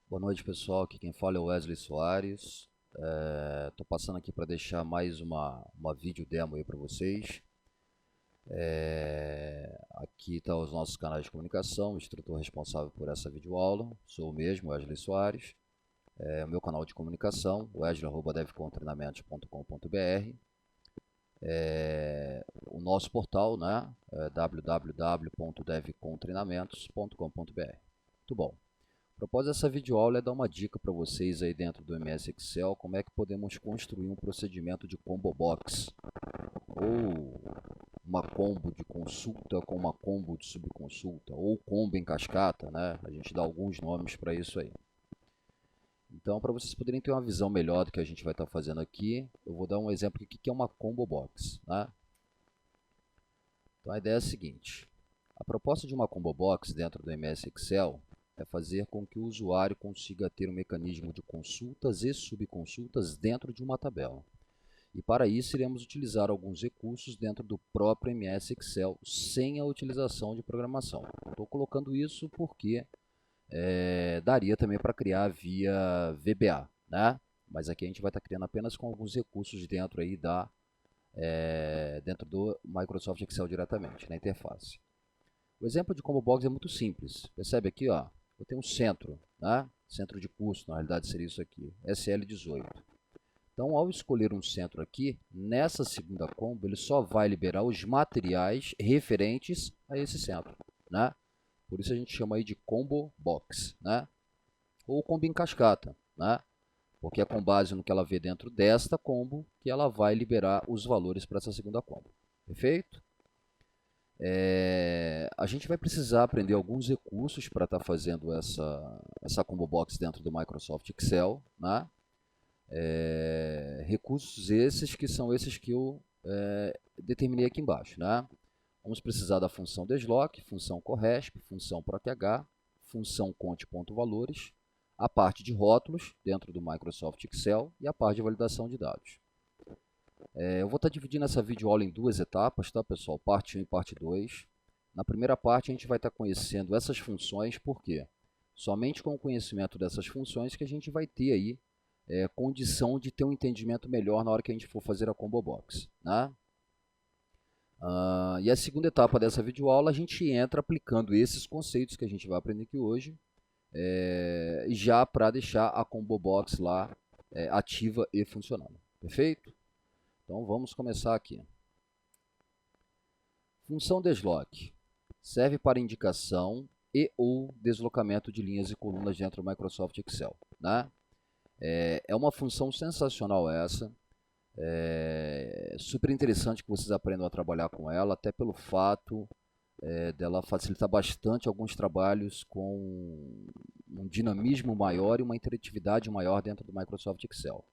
Boa noite, pessoal. Aqui quem fala é o Wesley Soares. Estou passando aqui para deixar mais uma vídeo demo aí para vocês. Aqui estão os nossos canais de comunicação, o instrutor responsável por essa videoaula. Sou o mesmo, Wesley Soares. O meu canal de comunicação, wesley@devcontreinamentos.com.br. O nosso portal, né, é www.devcontreinamentos.com.br. Muito bom. O propósito dessa videoaula é dar uma dica para vocês aí dentro do MS Excel, como é que podemos construir um procedimento de combo box, ou uma combo de consulta com uma combo de subconsulta, ou combo em cascata, né? A gente dá alguns nomes para isso aí. Então, para vocês poderem ter uma visão melhor do que a gente vai estar fazendo aqui, eu vou dar um exemplo do que é uma combo box, né? Então, a ideia é a seguinte: a proposta de uma combo box dentro do MS Excel é fazer com que o usuário consiga ter um mecanismo de consultas e subconsultas dentro de uma tabela. E para isso iremos utilizar alguns recursos dentro do próprio MS Excel, sem a utilização de programação. Estou colocando isso porque daria também para criar via VBA, né? Mas aqui a gente vai estar criando apenas com alguns recursos dentro aí dentro do Microsoft Excel diretamente, na interface. O exemplo de combo box é muito simples. Percebe aqui, ó, eu tenho um centro, né? Centro de custo, na realidade seria isso aqui, SL18. Então, ao escolher um centro aqui, nessa segunda combo, ele só vai liberar os materiais referentes a esse centro, né? Por isso a gente chama aí de combo box, né? Ou combo em cascata, né? Porque é com base no que ela vê dentro desta combo que ela vai liberar os valores para essa segunda combo. Perfeito? A gente vai precisar aprender alguns recursos para estar fazendo essa combo box dentro do Microsoft Excel, né? Recursos esses que são esses que eu determinei aqui embaixo, né? Vamos precisar da função desloc, função corresp, função proch, função conte.valores, a parte de rótulos dentro do Microsoft Excel e a parte de validação de dados. Eu vou estar dividindo essa videoaula em duas etapas, tá, pessoal? Parte 1 e parte 2. Na primeira parte, a gente vai estar conhecendo essas funções, por quê? Somente com o conhecimento dessas funções que a gente vai ter aí condição de ter um entendimento melhor na hora que a gente for fazer a combo box, né? E a segunda etapa dessa videoaula, a gente entra aplicando esses conceitos que a gente vai aprender aqui hoje, já para deixar a combo box lá ativa e funcionando. Perfeito? Então vamos começar aqui. Função desloc serve para indicação e ou deslocamento de linhas e colunas dentro do Microsoft Excel, né? É uma função sensacional essa. Super interessante que vocês aprendam a trabalhar com ela, até pelo fato dela facilitar bastante alguns trabalhos com um dinamismo maior e uma interatividade maior dentro do Microsoft Excel.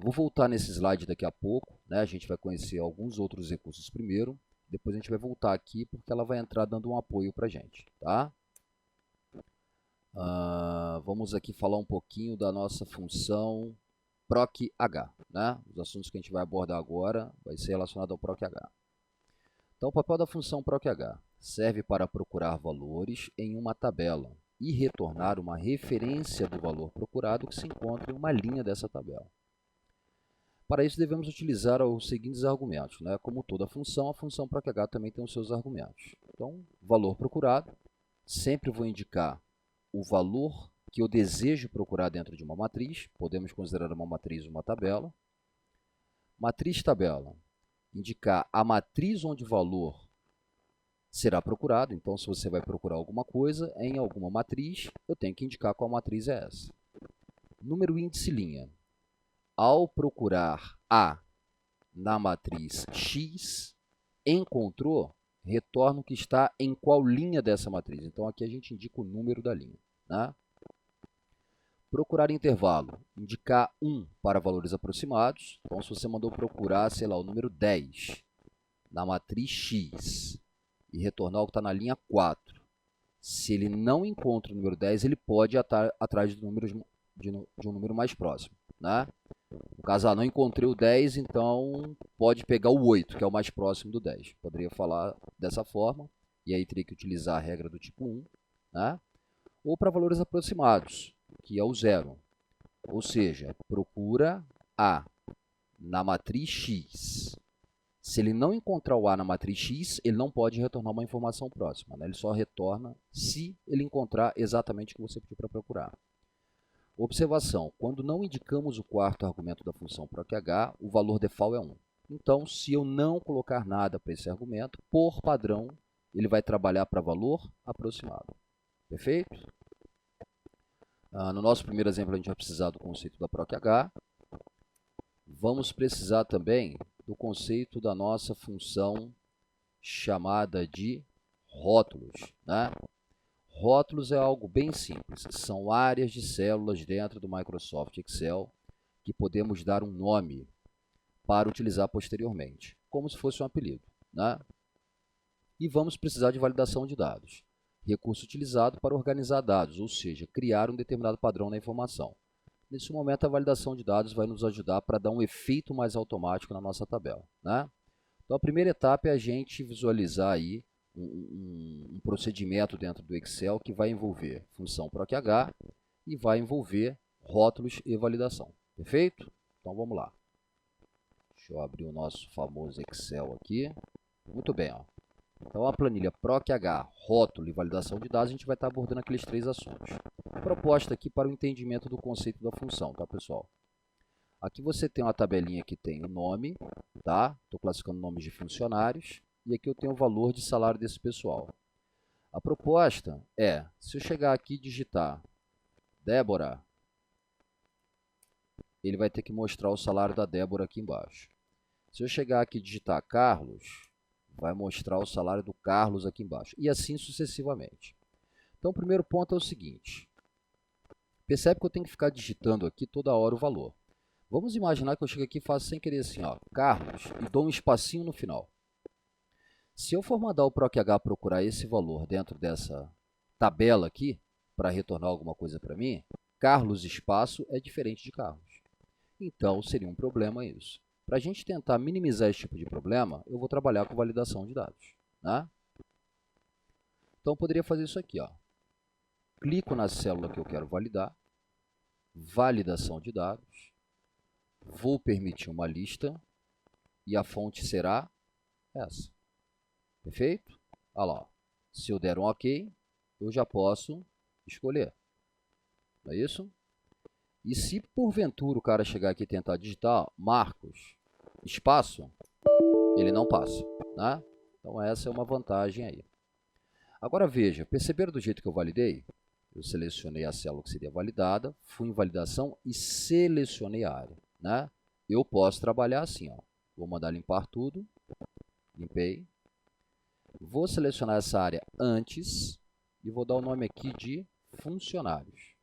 Vou voltar nesse slide daqui a pouco, né? A gente vai conhecer alguns outros recursos primeiro, depois a gente vai voltar aqui porque ela vai entrar dando um apoio para a gente, tá? Vamos aqui falar um pouquinho da nossa função proch, né? Os assuntos que a gente vai abordar agora vai ser relacionado ao proch. Então, o papel da função proch serve para procurar valores em uma tabela e retornar uma referência do valor procurado que se encontra em uma linha dessa tabela. Para isso, devemos utilizar os seguintes argumentos, né? Como toda função, a função proch também tem os seus argumentos. Então, valor procurado, sempre vou indicar o valor que eu desejo procurar dentro de uma matriz. Podemos considerar uma matriz uma tabela. Matriz tabela, indicar a matriz onde o valor será procurado. Então, se você vai procurar alguma coisa em alguma matriz, eu tenho que indicar qual matriz é essa. Número índice linha. Ao procurar A na matriz X, encontrou, retorna o que está em qual linha dessa matriz. Então, aqui a gente indica o número da linha, né? Procurar intervalo, indicar 1 para valores aproximados. Então, se você mandou procurar, sei lá, o número 10 na matriz X e retornar o que está na linha 4, se ele não encontra o número 10, ele pode ir atrás de um número mais próximo, né? No caso, não encontrei o 10, então pode pegar o 8, que é o mais próximo do 10. Poderia falar dessa forma, e aí teria que utilizar a regra do tipo 1, né? ou para valores aproximados, que é o zero. Ou seja, procura A na matriz X. Se ele não encontrar o A na matriz X, ele não pode retornar uma informação próxima, né? Ele só retorna se ele encontrar exatamente o que você pediu para procurar. Observação, quando não indicamos o quarto argumento da função proc-h, o valor default é 1. Então, se eu não colocar nada para esse argumento, por padrão, ele vai trabalhar para valor aproximado. Perfeito? No nosso primeiro exemplo, a gente vai precisar do conceito da proc-h. Vamos precisar também do conceito da nossa função chamada de rótulos, né? Rótulos é algo bem simples, são áreas de células dentro do Microsoft Excel que podemos dar um nome para utilizar posteriormente, como se fosse um apelido, né? E vamos precisar de validação de dados, recurso utilizado para organizar dados, ou seja, criar um determinado padrão na informação. Nesse momento, a validação de dados vai nos ajudar para dar um efeito mais automático na nossa tabela, né? Então, a primeira etapa é a gente visualizar aí um procedimento dentro do Excel que vai envolver função proc-h e vai envolver rótulos e validação. Perfeito? Então, vamos lá. Deixa eu abrir o nosso famoso Excel aqui. Muito bem, ó. Então, a planilha proc-h, rótulo e validação de dados, a gente vai estar abordando aqueles três assuntos. Proposta aqui para o entendimento do conceito da função, tá, pessoal? Aqui você tem uma tabelinha que tem o nome, tá? Estou classificando nomes de funcionários. E aqui eu tenho o valor de salário desse pessoal. A proposta é, se eu chegar aqui e digitar Débora, ele vai ter que mostrar o salário da Débora aqui embaixo. Se eu chegar aqui e digitar Carlos, vai mostrar o salário do Carlos aqui embaixo. E assim sucessivamente. Então, o primeiro ponto é o seguinte. Percebe que eu tenho que ficar digitando aqui toda hora o valor. Vamos imaginar que eu chego aqui e faço sem querer assim, ó, Carlos, e dou um espacinho no final. Se eu for mandar o proc-h procurar esse valor dentro dessa tabela aqui, para retornar alguma coisa para mim, Carlos espaço é diferente de Carlos. Então, seria um problema isso. Para a gente tentar minimizar esse tipo de problema, eu vou trabalhar com validação de dados, né? Então, eu poderia fazer isso aqui, ó. Clico na célula que eu quero validar, validação de dados, vou permitir uma lista e a fonte será essa. Perfeito? Olha lá. Se eu der um OK, eu já posso escolher. Não é isso? E se porventura o cara chegar aqui e tentar digitar Marcos, espaço, ele não passa, né? Então essa é uma vantagem aí. Agora veja, perceberam do jeito que eu validei? Eu selecionei a célula que seria validada, fui em validação e selecionei a área, né? Eu posso trabalhar assim, ó. Vou mandar limpar tudo, limpei. Vou selecionar essa área antes e vou dar o nome aqui de funcionários.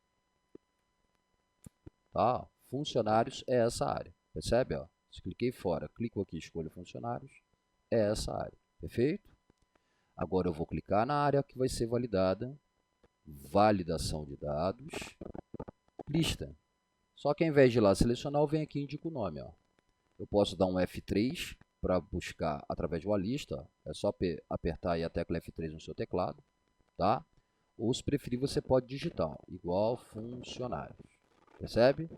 Tá? Funcionários é essa área. Percebe? Ó? Se cliquei fora, clico aqui, escolho funcionários, é essa área. Perfeito? Agora eu vou clicar na área que vai ser validada, validação de dados, lista. Só que ao invés de ir lá selecionar, eu venho aqui e indico o nome. Ó. Eu posso dar um F3 para buscar através de uma lista, é só apertar aí a tecla F3 no seu teclado, tá? Ou se preferir, você pode digitar, ó, igual funcionários, percebe?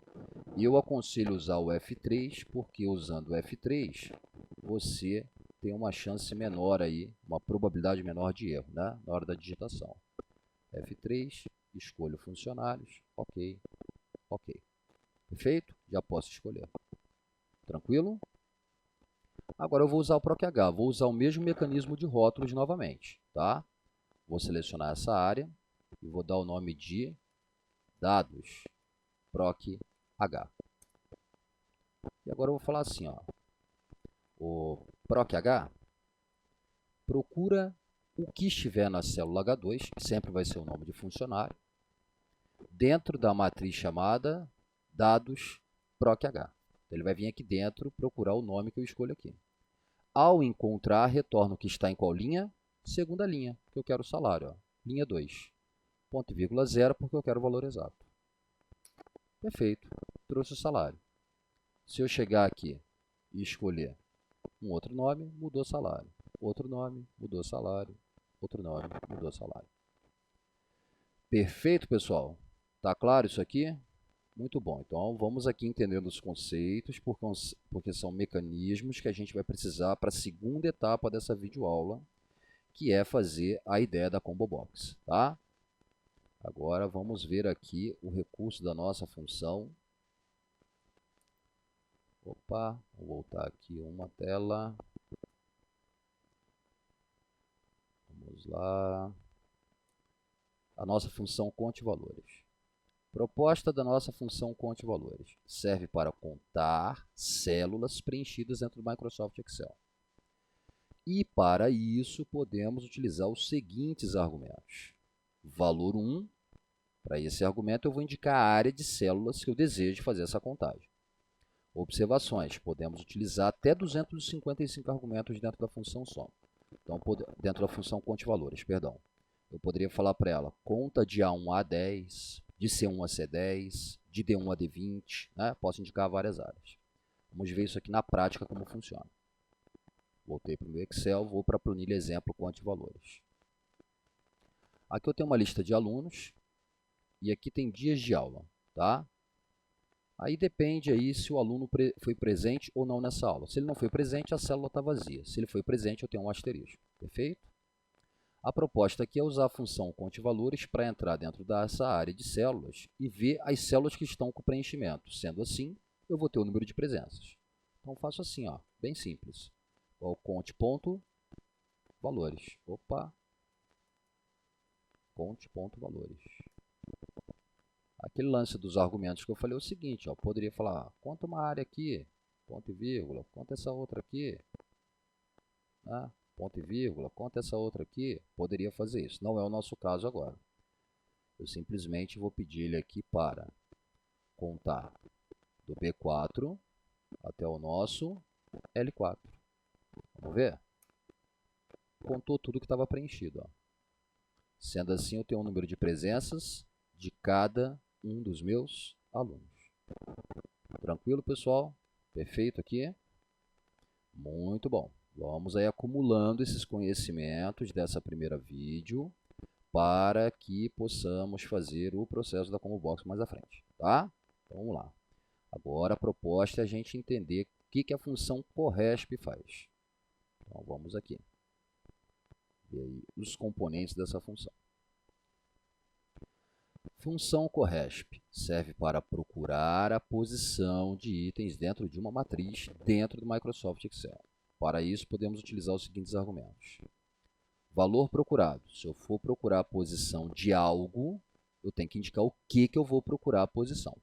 E eu aconselho usar o F3, porque usando o F3, você tem uma chance menor aí, uma probabilidade menor de erro, né? Na hora da digitação. F3, escolho funcionários, OK, OK. Perfeito? Já posso escolher. Tranquilo? Agora eu vou usar o proc-h, vou usar o mesmo mecanismo de rótulos novamente, tá? Vou selecionar essa área e vou dar o nome de dados proc-h. E agora eu vou falar assim, ó, o proc-h procura o que estiver na célula H2, que sempre vai ser o nome de funcionário, dentro da matriz chamada dados proc-h. Então, ele vai vir aqui dentro procurar o nome que eu escolho aqui. Ao encontrar, retorna o que está em qual linha? Segunda linha, que eu quero o salário. Ó. Linha 2. Ponto e vírgula 0, porque eu quero o valor exato. Perfeito. Trouxe o salário. Se eu chegar aqui e escolher um outro nome, mudou salário. Outro nome, mudou salário. Outro nome, mudou salário. Perfeito, pessoal? Tá claro isso aqui? Muito bom. Então, vamos aqui entendendo os conceitos, porque são mecanismos que a gente vai precisar para a segunda etapa dessa videoaula, que é fazer a ideia da Combo Box, tá? Agora, vamos ver aqui o recurso da nossa função. Opa, vou voltar aqui uma tela. Vamos lá. A nossa função conte valores. Proposta da nossa função conte valores. Serve para contar células preenchidas dentro do Microsoft Excel. E para isso podemos utilizar os seguintes argumentos. Valor 1, para esse argumento eu vou indicar a área de células que eu desejo fazer essa contagem. Observações, podemos utilizar até 255 argumentos dentro da função soma. Então, dentro da função conte valores, perdão. Eu poderia falar para ela, conta de A1 a A10, de C1 a C10, de D1 a D20, né? Posso indicar várias áreas. Vamos ver isso aqui na prática como funciona. Voltei para o meu Excel, vou para a planilha exemplo conte valores. Aqui eu tenho uma lista de alunos e aqui tem dias de aula, tá? Aí depende aí se o aluno foi presente ou não nessa aula. Se ele não foi presente, a célula está vazia. Se ele foi presente, eu tenho um asterisco. Perfeito? A proposta aqui é usar a função conte valores para entrar dentro dessa área de células e ver as células que estão com preenchimento. Sendo assim, eu vou ter o número de presenças. Então, eu faço assim, ó, bem simples. O conte.valores. Opa! Conte.valores. Aquele lance dos argumentos que eu falei é o seguinte, ó, poderia falar, conta uma área aqui, ponto e vírgula, conta essa outra aqui, né? Ponto e vírgula, conta essa outra aqui, poderia fazer isso. Não é o nosso caso agora. Eu simplesmente vou pedir ele aqui para contar do B4 até o nosso L4. Vamos ver? Contou tudo que estava preenchido. Ó. Sendo assim, eu tenho um número de presenças de cada um dos meus alunos. Tranquilo, pessoal? Perfeito aqui? Muito bom. Vamos aí acumulando esses conhecimentos dessa primeira vídeo para que possamos fazer o processo da Combo Box mais à frente, tá? Então, vamos lá. Agora a proposta é a gente entender o que a função corresp faz. Então, vamos aqui. Ver aí os componentes dessa função. Função corresp serve para procurar a posição de itens dentro de uma matriz dentro do Microsoft Excel. Para isso, podemos utilizar os seguintes argumentos. Valor procurado. Se eu for procurar a posição de algo, eu tenho que indicar o que eu vou procurar a posição.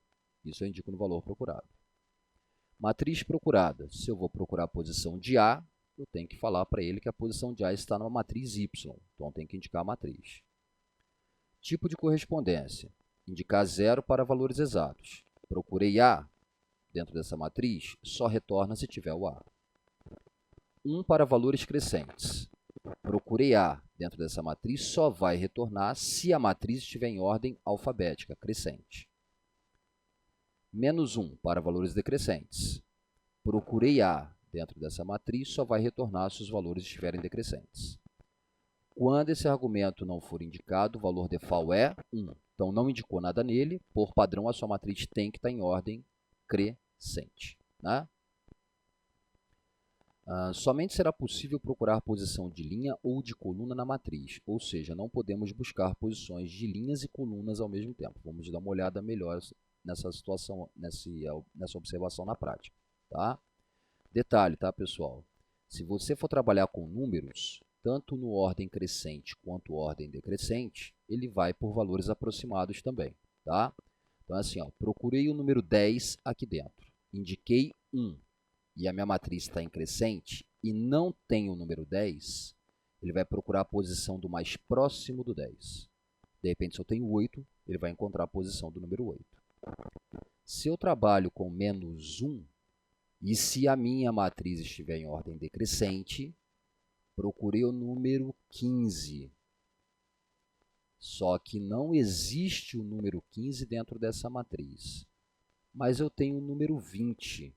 Isso eu indico no valor procurado. Matriz procurada. Se eu vou procurar a posição de A, eu tenho que falar para ele que a posição de A está numa matriz Y. Então, eu tenho que indicar a matriz. Tipo de correspondência. Indicar 0 para valores exatos. Procurei A dentro dessa matriz, só retorna se tiver o A. 1 para valores crescentes. Procurei A dentro dessa matriz, só vai retornar se a matriz estiver em ordem alfabética, crescente. Menos 1 para valores decrescentes. Procurei A dentro dessa matriz, só vai retornar se os valores estiverem decrescentes. Quando esse argumento não for indicado, o valor default é 1. Então, não indicou nada nele, por padrão, a sua matriz tem que estar em ordem crescente. Né? Somente será possível procurar posição de linha ou de coluna na matriz, ou seja, não podemos buscar posições de linhas e colunas ao mesmo tempo. Vamos dar uma olhada melhor nessa situação, nessa observação na prática. Tá? Detalhe, tá, pessoal? Se você for trabalhar com números, tanto no ordem crescente quanto ordem decrescente, ele vai por valores aproximados também. Tá? Então, assim, ó, procurei o número 10 aqui dentro, indiquei 1. E a minha matriz está em crescente e não tem o número 10, ele vai procurar a posição do mais próximo do 10. De repente, se eu tenho 8, ele vai encontrar a posição do número 8. Se eu trabalho com menos 1, e se a minha matriz estiver em ordem decrescente, procurei o número 15. Só que não existe o número 15 dentro dessa matriz. Mas eu tenho o número 20.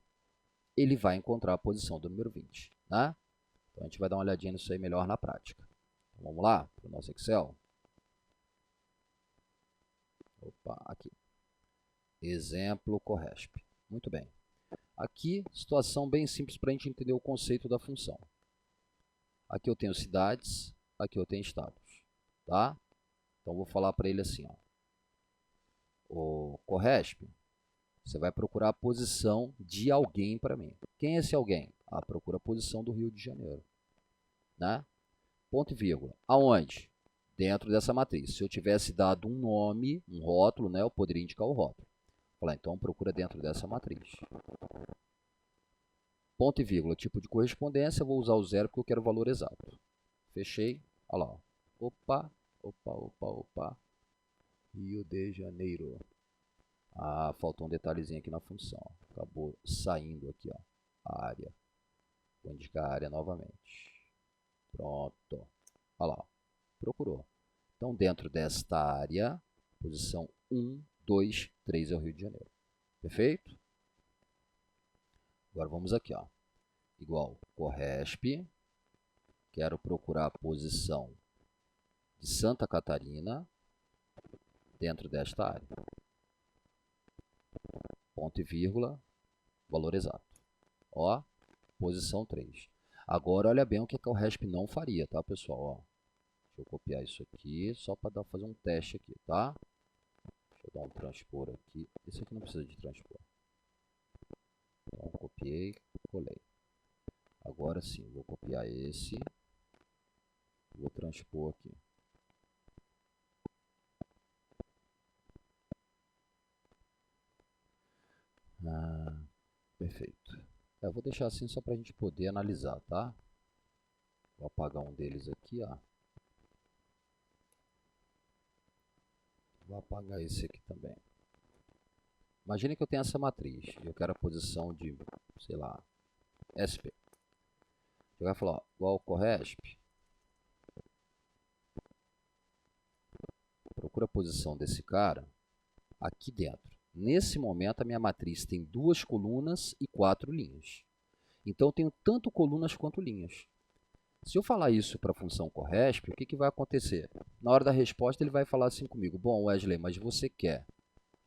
Ele vai encontrar a posição do número 20. Né? Então, a gente vai dar uma olhadinha nisso aí melhor na prática. Então, vamos lá para o nosso Excel. Opa, aqui. Exemplo Corresp. Muito bem. Aqui, situação bem simples para a gente entender o conceito da função. Aqui eu tenho cidades, aqui eu tenho estados. Tá? Então, vou falar para ele assim. Ó. O Corresp, você vai procurar a posição de alguém para mim. Quem é esse alguém? Ah, procura a posição do Rio de Janeiro. Né? Ponto e vírgula. Aonde? Dentro dessa matriz. Se eu tivesse dado um nome, um rótulo, né, eu poderia indicar o rótulo. Falar, então procura dentro dessa matriz. Ponto e vírgula, tipo de correspondência, eu vou usar o zero porque eu quero o valor exato. Fechei. Olha lá. Opa, opa, opa, opa. Rio de Janeiro. Ah, faltou um detalhezinho aqui na função. Acabou saindo aqui, ó, a área. Vou indicar a área novamente. Pronto. Olha lá. Procurou. Então, dentro desta área, posição 1, 2, 3 é o Rio de Janeiro. Perfeito? Agora vamos aqui, ó. Igual Corresp. Quero procurar a posição de Santa Catarina dentro desta área. Ponto e vírgula, valor exato. Ó, posição 3. Agora, olha bem o que a Corresp não faria, tá, pessoal? Ó, deixa eu copiar isso aqui, só para fazer um teste aqui, tá? Deixa eu dar um transpor aqui. Esse aqui não precisa de transpor. Então, copiei, colei. Agora sim, vou copiar esse. Vou transpor aqui. Perfeito. Eu vou deixar assim só para a gente poder analisar, tá? Vou apagar um deles aqui, ó. Vou apagar esse aqui também. Imagine que eu tenho essa matriz e eu quero a posição de, sei lá, SP. Você vai falar, ó, igual Corresp. Procura a posição desse cara aqui dentro. Nesse momento, a minha matriz tem 2 colunas e 4 linhas. Então, eu tenho tanto colunas quanto linhas. Se eu falar isso para a função Corresp, o que vai acontecer? Na hora da resposta, ele vai falar assim comigo. Bom, Wesley, mas você quer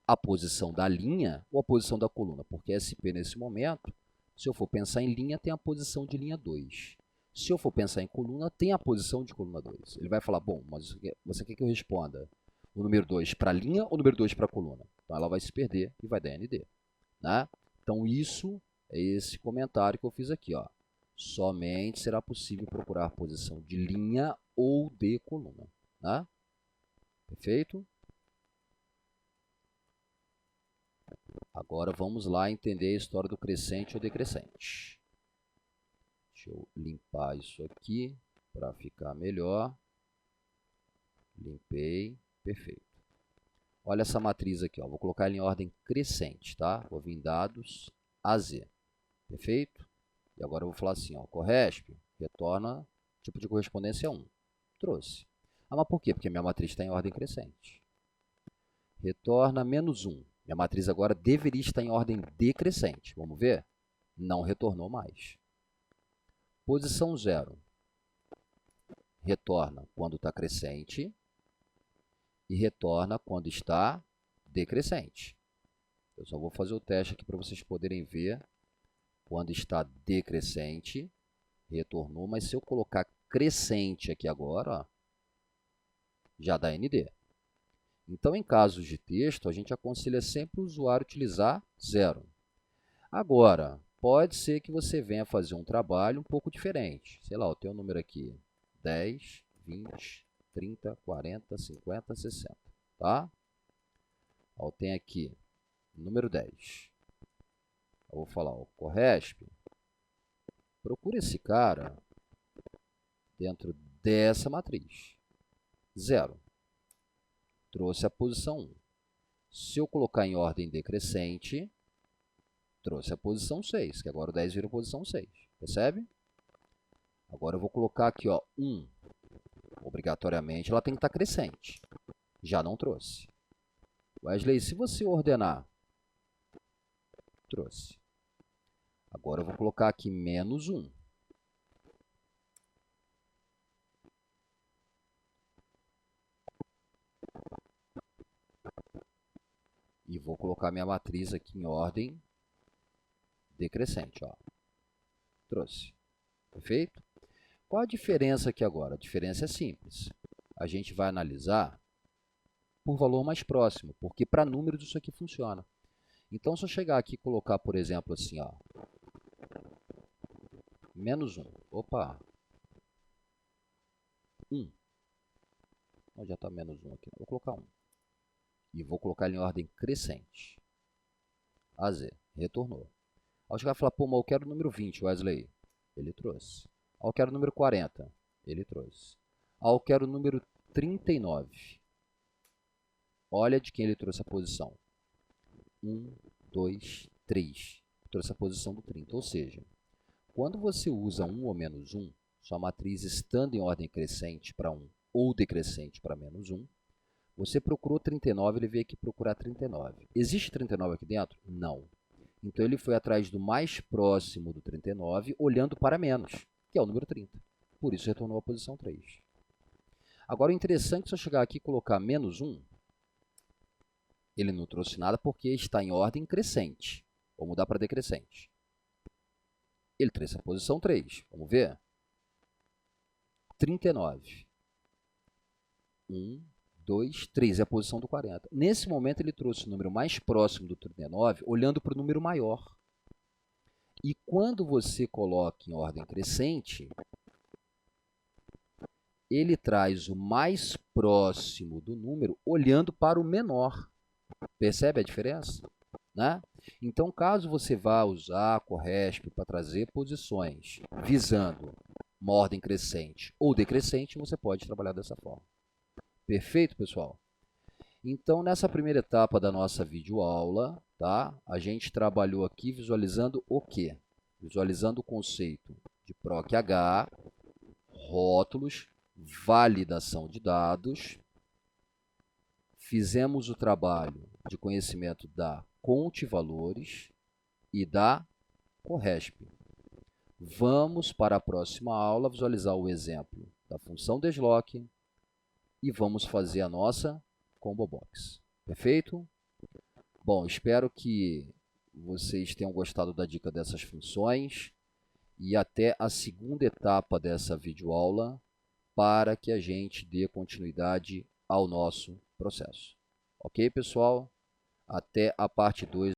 a posição da linha ou a posição da coluna? Porque SP, nesse momento, se eu for pensar em linha, tem a posição de linha 2. Se eu for pensar em coluna, tem a posição de coluna 2. Ele vai falar, bom, mas você quer que eu responda o número 2 para a linha ou o número 2 para a coluna? Então, ela vai se perder e vai dar ND. Né? Então, isso é esse comentário que eu fiz aqui. Ó. Somente será possível procurar a posição de linha ou de coluna. Né? Perfeito? Agora vamos lá entender a história do crescente ou decrescente. Deixa eu limpar isso aqui para ficar melhor. Limpei, perfeito. Olha essa matriz aqui, ó. Vou colocar ela em ordem crescente, tá? Vou vir em dados a Z. Perfeito? E agora eu vou falar assim, ó, Corresp, retorna tipo de correspondência 1. Trouxe. Ah, mas por quê? Porque minha matriz está em ordem crescente. Retorna menos 1. Minha matriz agora deveria estar em ordem decrescente. Vamos ver? Não retornou mais. Posição 0. Retorna quando está crescente e retorna quando está decrescente. Eu só vou fazer o teste aqui para vocês poderem ver. Quando está decrescente, retornou, mas se eu colocar crescente aqui agora, ó, já dá ND. Então, em casos de texto, a gente aconselha sempre o usuário utilizar 0. Agora, pode ser que você venha fazer um trabalho um pouco diferente. Sei lá, eu tenho um número aqui, 10, 20, 30, 40, 50, 60. Tá? Eu tenho aqui, número 10. Eu vou falar, o Corresp. Procura esse cara dentro dessa matriz. 0. Trouxe a posição 1. Se eu colocar em ordem decrescente, trouxe a posição 6, que agora o 10 vira a posição 6. Percebe? Agora eu vou colocar aqui, ó, 1. Obrigatoriamente, ela tem que estar crescente. Já não trouxe. Wesley, se você ordenar, trouxe. Agora eu vou colocar aqui menos 1. E vou colocar minha matriz aqui em ordem decrescente. Ó. Trouxe. Perfeito? Qual a diferença aqui agora? A diferença é simples. A gente vai analisar por valor mais próximo, porque para números isso aqui funciona. Então, se eu chegar aqui e colocar, por exemplo, assim, ó, menos 1. Opa! 1. Não, já está menos 1 aqui. Vou colocar 1. E vou colocar ele em ordem crescente. A Z. Retornou. Ao chegar e falar, pô, mas eu quero o número 20, Wesley. Ele trouxe. Eu quero o número 40. Ele trouxe. Eu quero o número 39. Olha de quem ele trouxe a posição. 1, 2, 3. Trouxe a posição do 30. Ou seja, quando você usa 1 ou menos 1, sua matriz estando em ordem crescente para 1 ou decrescente para menos 1, você procurou 39, ele veio aqui procurar 39. Existe 39 aqui dentro? Não. Então, ele foi atrás do mais próximo do 39, olhando para menos, que é o número 30. Por isso, retornou a posição 3. Agora, o interessante é se eu chegar aqui e colocar menos 1, ele não trouxe nada porque está em ordem crescente. Vou mudar para decrescente. Ele trouxe a posição 3. Vamos ver? 39. 1, 2, 3 é a posição do 40. Nesse momento, ele trouxe o número mais próximo do 39, olhando para o número maior. E quando você coloca em ordem crescente, ele traz o mais próximo do número, olhando para o menor. Percebe a diferença? Né? Então, caso você vá usar a Corresp para trazer posições visando uma ordem crescente ou decrescente, você pode trabalhar dessa forma. Perfeito, pessoal? Então, nessa primeira etapa da nossa videoaula, tá? A gente trabalhou aqui visualizando o quê? Visualizando o conceito de PROC-H, rótulos, validação de dados. Fizemos o trabalho de conhecimento da conte-valores e da Corresp. Vamos para a próxima aula visualizar o exemplo da função desloque e vamos fazer a nossa combo box. Perfeito? Bom, espero que vocês tenham gostado da dica dessas funções e até a segunda etapa dessa videoaula para que a gente dê continuidade ao nosso processo. Ok, pessoal? Até a parte 2